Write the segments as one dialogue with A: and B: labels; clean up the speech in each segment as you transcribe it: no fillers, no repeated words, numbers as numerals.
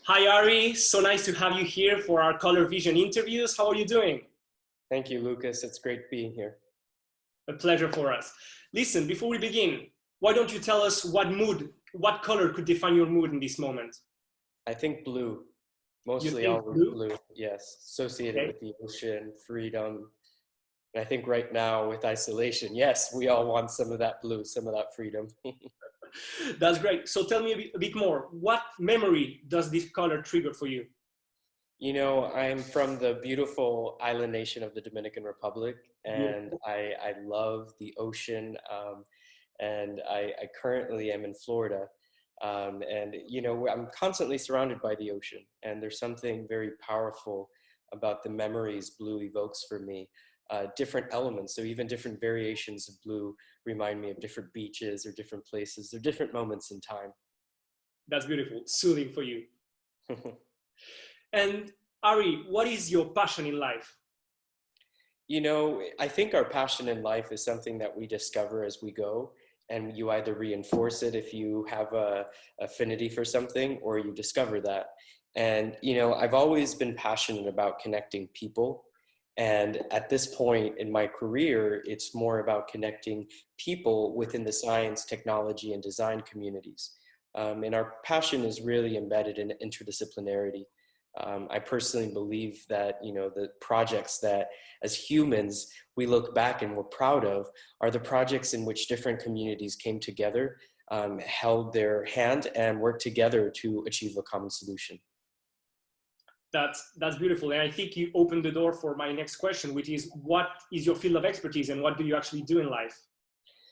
A: Hi, Ari. So nice to have you here for our Color Vision interviews. How are you doing?
B: Thank you, Lucas. It's great being here.
A: A pleasure for us. Listen, before we begin, why don't you tell us what color could define your mood in this moment?
B: I think blue,
A: You
B: mostly
A: think
B: always
A: blue?
B: blue, yes, associated
A: Okay,
B: with the ocean, freedom. And I think right now with isolation, yes, we all want some of that blue, some of that freedom.
A: that's great. So tell me a bit more. What memory does this color trigger for you?
B: You know, I'm from the beautiful island nation of the Dominican Republic, and
A: Beautiful.
B: I love the ocean. And I currently am in Florida. And, you know, I'm constantly surrounded by the ocean. And there's something very powerful about the memories blue evokes for me. Different elements, so even different variations of blue remind me of different beaches or different places or different moments in time.
A: That's beautiful, soothing for you. And Ari, what is your passion in life?
B: You know, I think our passion in life is something that we discover as we go, and you either reinforce it if you have a affinity for something, or you discover that. And you know, I've always been passionate about connecting people. And at this point in my career, it's more about connecting people within the science, technology, and design communities. And our passion is really embedded in interdisciplinarity. I personally believe that, you know, the projects that as humans we look back and we're proud of are the projects in which different communities came together, held their hand, and worked together to achieve a common solution.
A: That's beautiful. And I think you opened the door for my next question, which is what is your field of expertise and what do you actually do in life?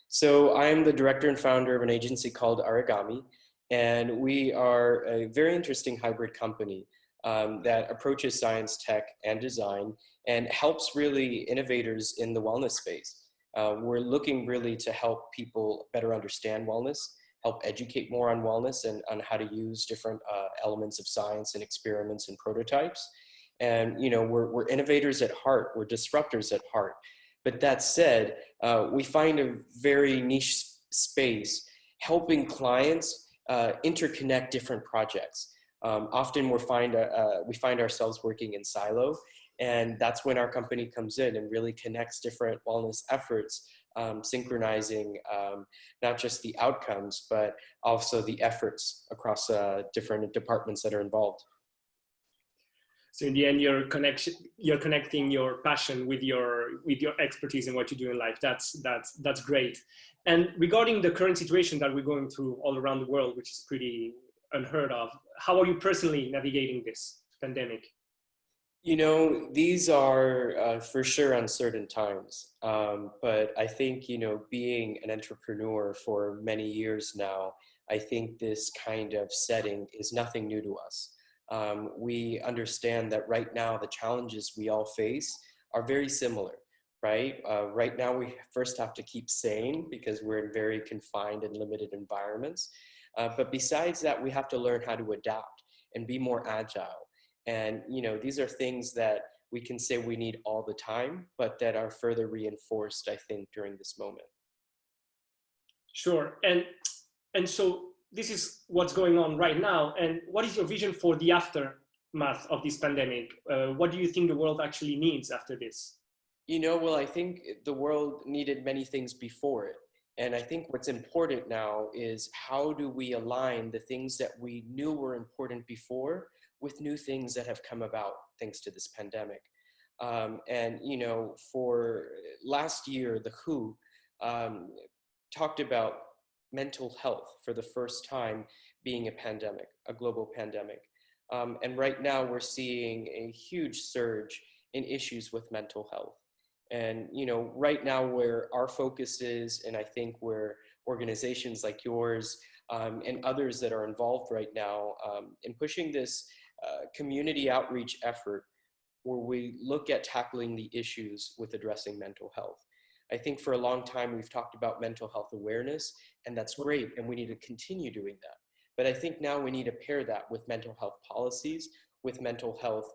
B: So I'm the director and founder of an agency called Origami, and we are a very interesting hybrid company that approaches science, tech, and design and helps really innovators in the wellness space. We're looking really to help people better understand wellness, help educate more on wellness and on how to use different elements of science and experiments and prototypes. And you know, we're innovators at heart, we're disruptors at heart. But that said, we find a very niche space helping clients interconnect different projects. Often we find ourselves working in silo, and that's when our company comes in and really connects different wellness efforts, synchronizing not just the outcomes, but also the efforts across different departments that are involved.
A: So in the end, you're connecting your passion with your expertise in what you do in life. That's great. And regarding the current situation that we're going through all around the world, which is pretty unheard of, how are you personally navigating this pandemic?
B: You know, these are for sure uncertain times. But I think, you know, being an entrepreneur for many years now, I think this kind of setting is nothing new to us. We understand that right now the challenges we all face are very similar, right? Right now we first have to keep sane because we're in very confined and limited environments. But besides that, we have to learn how to adapt and be more agile. And, you know, these are things that we can say we need all the time, but that are further reinforced, I think, during this moment.
A: Sure. And so this is what's going on right now. And what is your vision for the aftermath of this pandemic? What do you think the world actually needs after this?
B: You know, well, I think the world needed many things before it. And I think what's important now is how do we align the things that we knew were important before with new things that have come about thanks to this pandemic. And, you know, for last year, the WHO um, talked about mental health for the first time being a pandemic, a global pandemic. And right now we're seeing a huge surge in issues with mental health. And, you know, right now where our focus is, and I think where organizations like yours and others that are involved right now in pushing this community outreach effort where we look at tackling the issues with addressing mental health. I think for a long time we've talked about mental health awareness, and that's great, and we need to continue doing that. But I think now we need to pair that with mental health policies, with mental health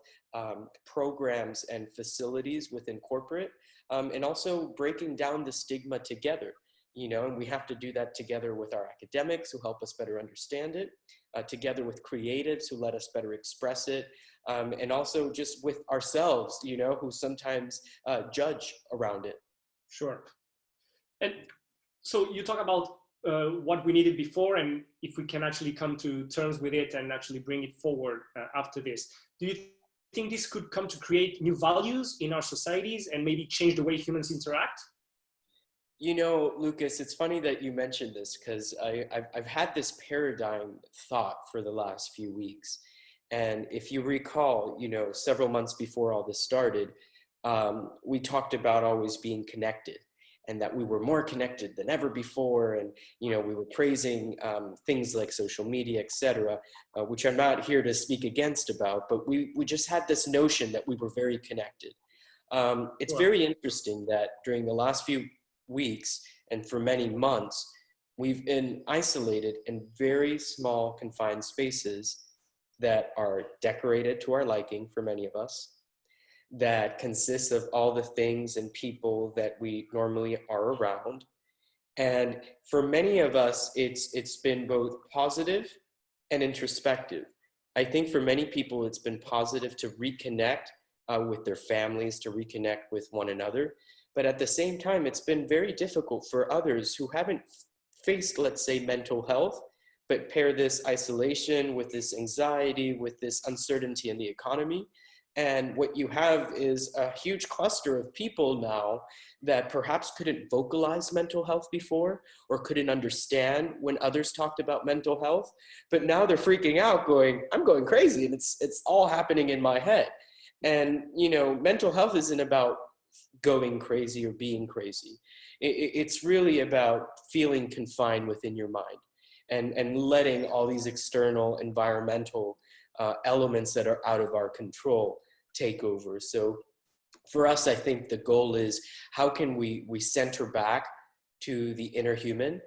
B: programs and facilities within corporate, and also breaking down the stigma together. and we have to do that together with our academics who help us better understand it, together with creatives who let us better express it, and also just with ourselves, who sometimes judge around it.
A: Sure. And so you talk about what we needed before, and if we can actually come to terms with it and actually bring it forward after this. Do you think this could come to create new values in our societies and maybe change the way humans interact?
B: Lucas, it's funny that you mentioned this, because I've had this paradigm thought for the last few weeks. And if you recall, several months before all this started, we talked about always being connected, and that we were more connected than ever before. And, we were praising things like social media, etc., which I'm not here to speak against about, but we just had this notion that we were very connected. It's very interesting that during the last few weeks and for many months, we've been isolated in very small confined spaces that are decorated to our liking for many of us, that consists of all the things and people that we normally are around. And for many of us, it's been both positive and introspective. I think for many people, it's been positive to reconnect with their families, to reconnect with one another. But at the same time, it's been very difficult for others who haven't faced, let's say, mental health, but pair this isolation with this anxiety, with this uncertainty in the economy. And what you have is a huge cluster of people now that perhaps couldn't vocalize mental health before, or couldn't understand when others talked about mental health. But now they're freaking out going, I'm going crazy, and it's all happening in my head. And, mental health isn't about going crazy or being crazy. It's really about feeling confined within your mind, and letting all these external environmental elements that are out of our control take over. So for us, I think the goal is, how can we center back to the inner human,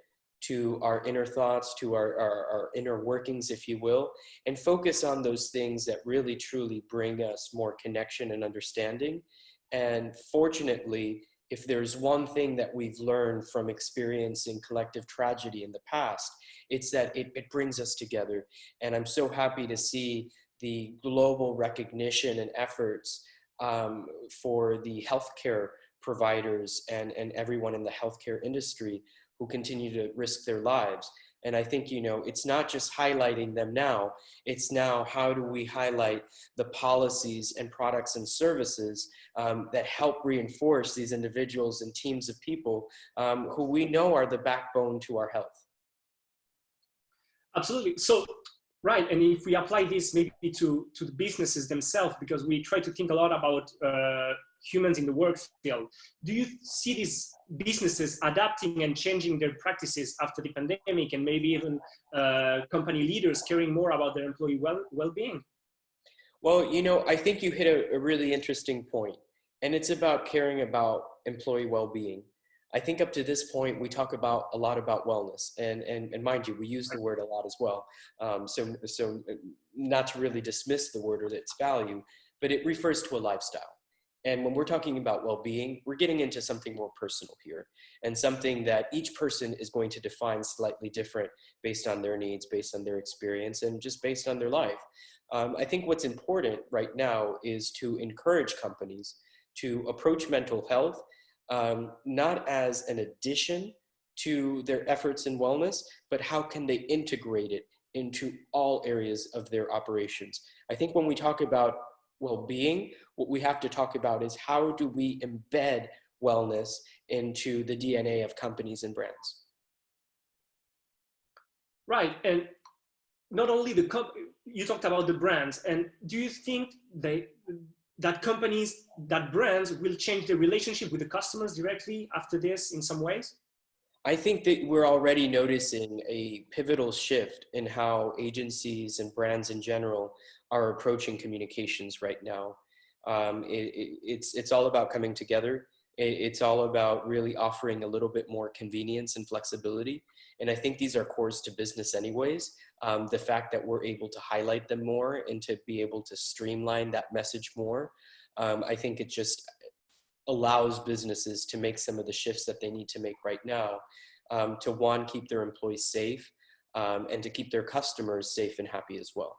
B: to our inner thoughts, to our inner workings, if you will, and focus on those things that really truly bring us more connection and understanding. And fortunately, if there's one thing that we've learned from experiencing collective tragedy in the past, it's that it brings us together. And I'm so happy to see the global recognition and efforts for the healthcare providers and everyone in the healthcare industry who continue to risk their lives. And I think, it's not just highlighting them now, it's now how do we highlight the policies and products and services that help reinforce these individuals and teams of people who we know are the backbone to our health.
A: Absolutely. So, right. And if we apply this maybe to the businesses themselves, because we try to think a lot about humans in the work field, do you see these businesses adapting and changing their practices after the pandemic, and maybe even company leaders caring more about their employee well-being?
B: Well, I think you hit a really interesting point, and it's about caring about employee well-being. I think up to this point, we talk a lot about wellness, and mind you, we use the word a lot as well. So not to really dismiss the word or its value, but it refers to a lifestyle. And when we're talking about well-being, we're getting into something more personal here, and something that each person is going to define slightly different based on their needs, based on their experience, and just based on their life. I think what's important right now is to encourage companies to approach mental health not as an addition to their efforts in wellness, but how can they integrate it into all areas of their operations. I think when we talk about well-being, what we have to talk about is, how do we embed wellness into the DNA of companies and brands?
A: Right. And not only you talked about the brands, and do you think that companies, that brands will change their relationship with the customers directly after this in some ways?
B: I think that we're already noticing a pivotal shift in how agencies and brands in general are approaching communications right now. It's all about coming together. It's all about really offering a little bit more convenience and flexibility. And I think these are cores to business anyways. The fact that we're able to highlight them more and to be able to streamline that message more, I think it just allows businesses to make some of the shifts that they need to make right now. to one, keep their employees safe, and to keep their customers safe and happy as well.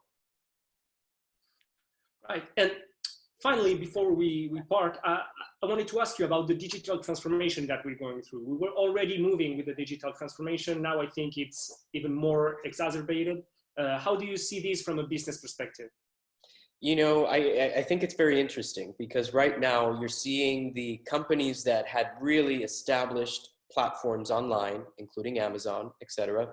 A: Right. And finally, before we part, I wanted to ask you about the digital transformation that we're going through. We were already moving with the digital transformation. Now I think it's even more exacerbated. How do you see this from a business perspective?
B: You know, I think it's very interesting because right now you're seeing the companies that had really established platforms online, including Amazon, et cetera,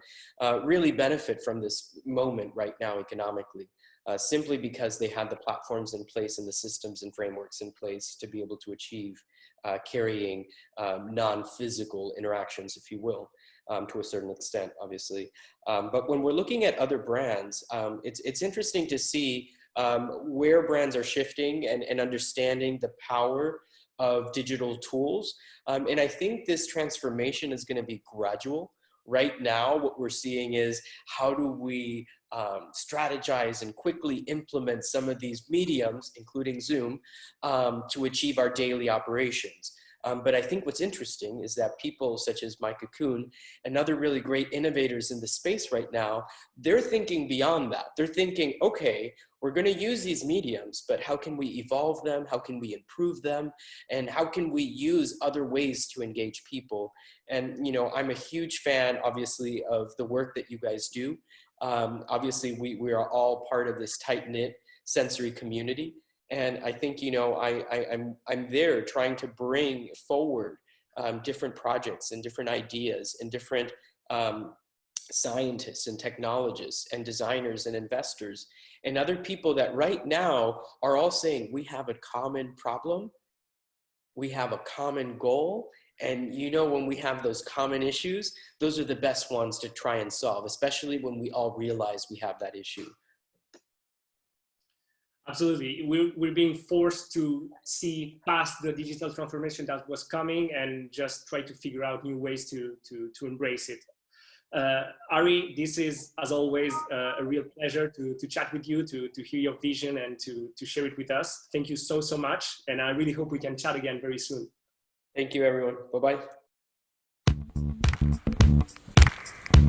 B: really benefit from this moment right now economically, simply because they had the platforms in place and the systems and frameworks in place to be able to achieve carrying non-physical interactions, if you will, to a certain extent, obviously. But when we're looking at other brands, it's interesting to see where brands are shifting and understanding the power of digital tools. And I think this transformation is going to be gradual. Right now, what we're seeing is how do we strategize and quickly implement some of these mediums, including Zoom, to achieve our daily operations. But I think what's interesting is that people such as mycoocoon and other really great innovators in the space right now, they're thinking beyond that. They're thinking, okay, we're going to use these mediums, but how can we evolve them? How can we improve them? And how can we use other ways to engage people? And, you know, I'm a huge fan, obviously, of the work that you guys do. Obviously, we are all part of this tight-knit sensory community. And I think, you know, I'm there trying to bring forward different projects and different ideas and different scientists and technologists and designers and investors and other people that right now are all saying we have a common problem, we have a common goal. And you know, when we have those common issues, those are the best ones to try and solve, especially when we all realize we have that issue.
A: Absolutely. We're being forced to see past the digital transformation that was coming and just try to figure out new ways to embrace it. Ari, this is, as always, a real pleasure to chat with you, to hear your vision and to share it with us. Thank you so much. And I really hope we can chat again very soon.
B: Thank you, everyone. Bye-bye.